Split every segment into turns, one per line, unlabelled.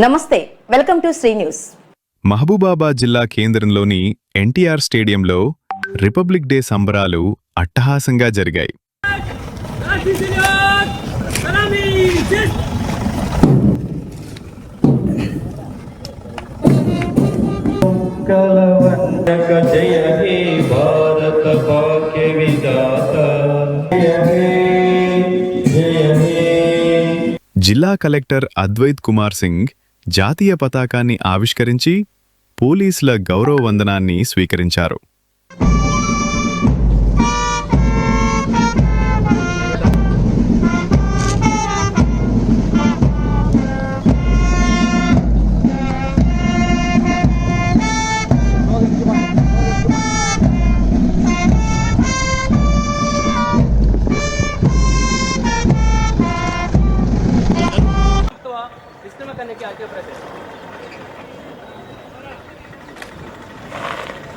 నమస్తే, welcome to Shri news.
Mahabubabad జిల్లా కేంద్రంలోని ఎన్టీఆర్ స్టేడియంలో రిపబ్లిక్ డే సంబరాలు అట్టహాసంగా జరిగాయి. జిల్లా కలెక్టర్ అద్వైత్ కుమార్ సింగ్ జాతీయ పతాకాన్ని ఆవిష్కరించి పోలీసుల గౌరవ వందనాన్ని స్వీకరించారు.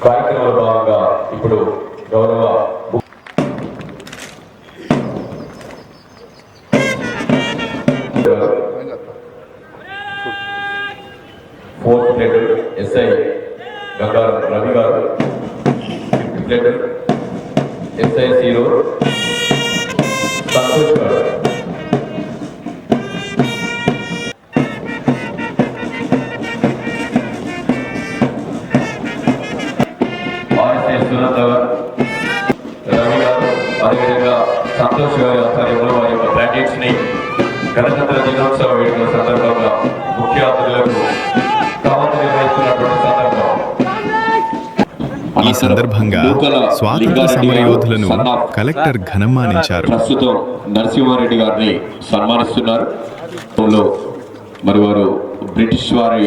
కార్యక్రమంలో భాగంగా ఇప్పుడు గౌరవ fourth plate SI Gangaram Ravi గారు, ఫిఫ్త్ ప్లేట్ ఎస్ఐ సీరో సంతోష్ గారు, రవి గారు, అదేవిధంగా సంతోష్ గారి ఆధ్వర్యంలో వారి యొక్క బ్రాండెడ్స్ ని గణతంత్ర దినోత్సవ వేడుకల సందర్భంగా ముఖ్య అతిథులకు కావాలని నిర్వహిస్తున్నటువంటి సందర్భం.
ఈ సందర్భంగా స్వాతంత్ర సమరయోధులను కలెక్టర్ ఘనమానించారు.
ప్రస్తుతం నరసింహారెడ్డి గారిని సన్మానిస్తున్నారు. మరి వారు బ్రిటిష్ వారి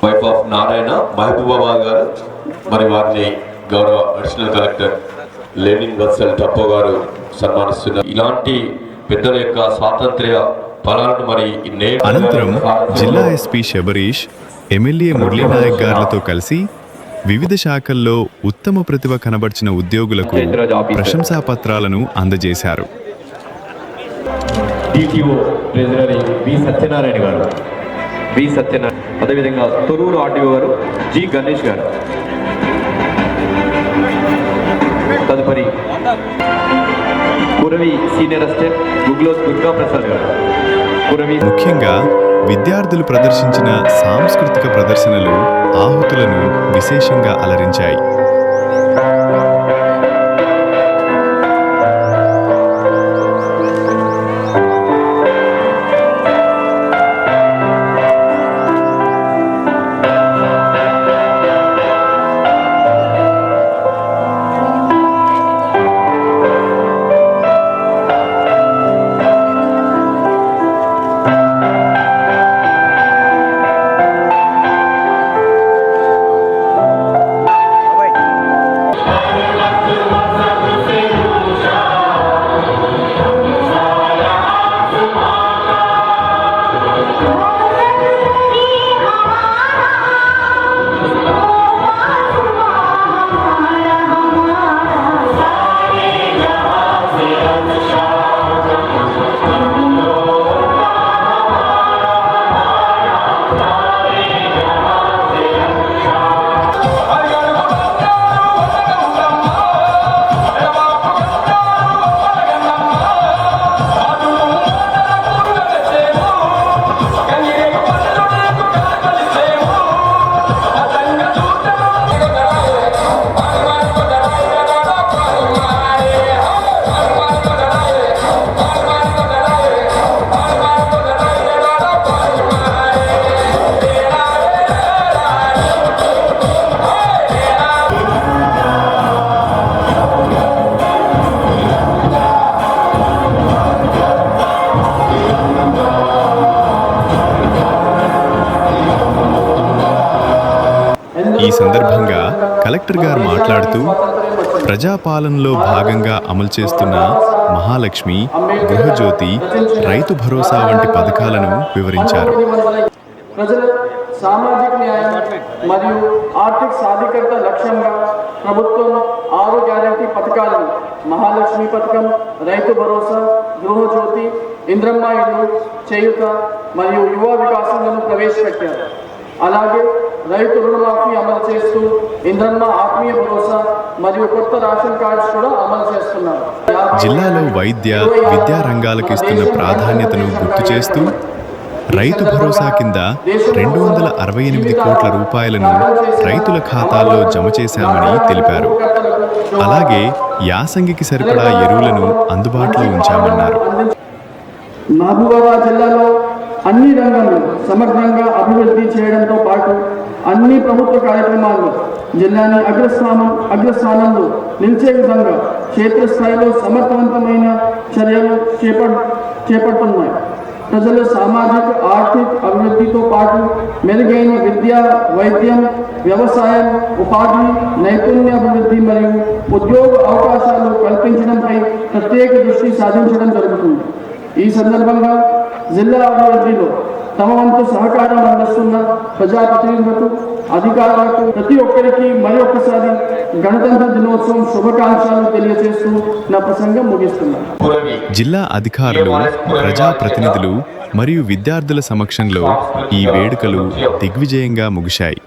వైఫ్ ఆఫ్ నారాయణ మహబూబాబాద్ గారు, మరి వారిని గౌరవ అడిషనల్ కలెక్టర్ లెనిన్ వత్సల్ టప్పో గారు సన్మానిస్తున్నారు. ఇలాంటి పెద్దల యొక్క స్వాతంత్ర్య ఫలాలను మరి
అనంతరం జిల్లా ఎస్పీ శబరీష్, ఎమ్మెల్యే మురళీనాయక్ గారులతో కలిసి వివిధ శాఖల్లో ఉత్తమ ప్రతిభ కనబర్చిన ఉద్యోగులకు ప్రశంసా పత్రాలను అందజేశారు.
సత్యనారాయణ గారు, అదేవిధంగా తొరూరు ఆర్డీఓ గారు జి గణేష్ గారు, తదుపరి కురవి సీనియర్ అసిస్టెంట్ గుగ్లోస్ దుర్గా ప్రసాద్ గారు.
ముఖ్యంగా విద్యార్థులు ప్రదర్శించిన సాంస్కృతిక ప్రదర్శనలు ఆహుతులను విశేషంగా అలరించాయి. ఈ సందర్భంగా కలెక్టర్ గారు మాట్లాడుతూ ప్రజాపాలనలో భాగంగా అమలు చేస్తున్న మహాలక్ష్మి, గృహజ్యోతి, రైతు భరోసా వంటి పథకాలను వివరించారు.
సామాజిక న్యాయం మరియు ఆర్థిక సాధికారత లక్ష్యంగా ప్రభుత్వం 6 గ్యారెంటీ పథకాలను మహాలక్ష్మి పథకం, రైతు భరోసా, గృహజ్యోతి, ఇంద్రమ్మ ఇల్లు, చేయూత, మరియు యువ వికాసంలను ప్రవేశపెట్టారు. అలాగే రైతు రుణమాఫీ అమలు చేస్తూ ఇంద్రమ్మ ఆత్మీయ భరోసా మరియు కొత్త రేషన్ కార్డ్స్ కూడా అమలు చేస్తున్నారు.
జిల్లాలో వైద్య విద్యా రంగాలకు ఇస్తున్న ప్రాధాన్యతను గుర్తు చేస్తూ రైతు భరోసా కింద 268 కోట్ల రూపాయలను రైతుల ఖాతాల్లో జమ చేశామని తెలిపారు. అలాగే యాసంగికి సరిపడా ఎరువులను అందుబాటులో ఉంచామన్నారు.
మహబూబాబాద్ జిల్లాలో అన్ని రంగాల్లో సమగ్రంగా అభివృద్ధి చేయడంతో పాటు అన్ని ప్రభుత్వ కార్యక్రమాల్లో జిల్లాని అగ్రస్థానంలో నిలిచే విధంగా క్షేత్రస్థాయిలో సమర్థవంతమైన చర్యలు చేపడుతున్నాయి. ప్రజల సామాజిక ఆర్థిక అభివృద్ధితో పాటు మెరుగైన విద్య, వైద్యం, వ్యవసాయం, ఉపాధి, నైపుణ్య అభివృద్ధి మరియు ఉద్యోగ అవకాశాలు కల్పించడంపై ప్రత్యేక దృష్టి సాధించడం జరుగుతుంది. ఈ సందర్భంగా జిల్లా అభివృద్ధిలో తమ వంతు సహకారం అందిస్తున్న ప్రజాప్రతినిధులకు, అధికారులకు ప్రతి ఒక్కరికి మరొకసారి గణతంత్ర దినోత్సవం శుభాకాంక్షలు తెలియజేస్తూ నా ప్రసంగం ముగిస్తున్నాను.
జిల్లా అధికారులు, ప్రజాప్రతినిధులు మరియు విద్యార్థుల సమక్షంలో ఈ వేడుకలు దిగ్విజయంగా ముగిశాయి.